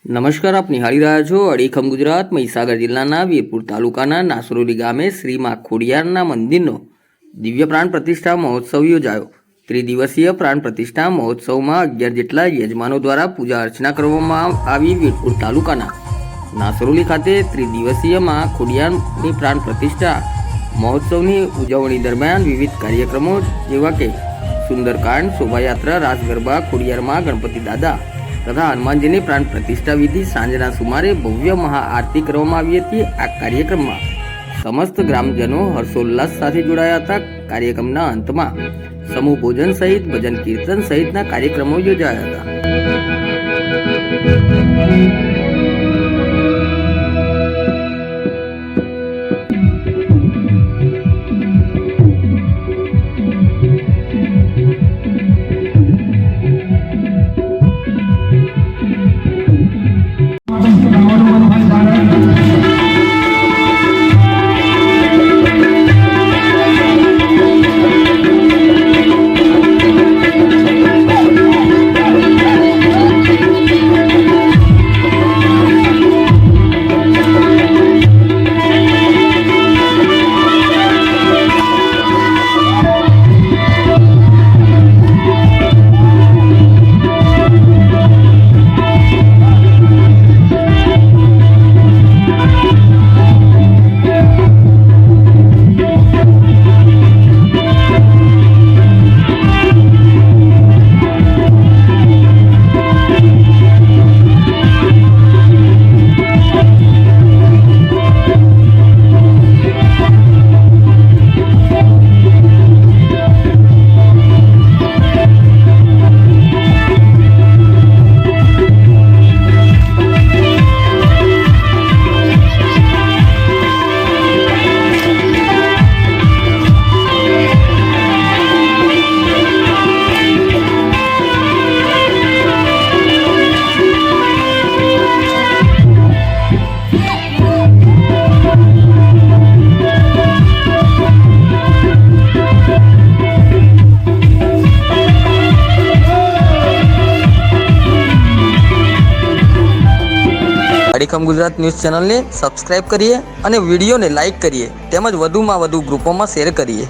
નમસ્કાર, આપ નિહાળી રહ્યા છો અડીખમ ગુજરાત। મહીસાગર જિલ્લાના વીરપુર તાલુકાના નાસરોલી ગામે શ્રી મા ખોડિયારના મંદિરનો દિવ્ય પ્રાણ પ્રતિષ્ઠા મહોત્સવ યોજાયો। ત્રિદિવસીય પ્રાણ પ્રતિષ્ઠા મહોત્સવમાં 11 જેટલા યજમાનો દ્વારા પૂજા અર્ચના કરવામાં આવી। વીરપુર તાલુકાના નાસરોલી ખાતે ત્રિદિવસીય મા ખોડિયારની પ્રાણ પ્રતિષ્ઠા મહોત્સવની ઉજવણી દરમિયાન વિવિધ કાર્યક્રમો જેવા કે સુંદરકાંડ, શોભાયાત્રા, રાસ ગરબા, ખોડિયારમાં ગણપતિ દાદા તથા હનુમાનજીની પ્રાણ પ્રતિષ્ઠા વિધિ સાંજના સુમારે ભવ્ય મહાઆરતી કરવામાં આવી હતી। આ કાર્યક્રમમાં સમસ્ત ગ્રામજનો હર્ષોલ્લાસ સાથે જોડાયા હતા। કાર્યક્રમના અંતમાં સમૂહ ભોજન સહિત ભજન કીર્તન સહિતના કાર્યક્રમો યોજાયા હતા। અડીખમ ગુજરાત ન્યૂઝ ચેનલને સબસ્ક્રાઇબ કરીએ અને વિડીયોને લાઇક કરીએ તેમજ વધુમાં વધુ ગ્રુપોમાં શેર કરીએ।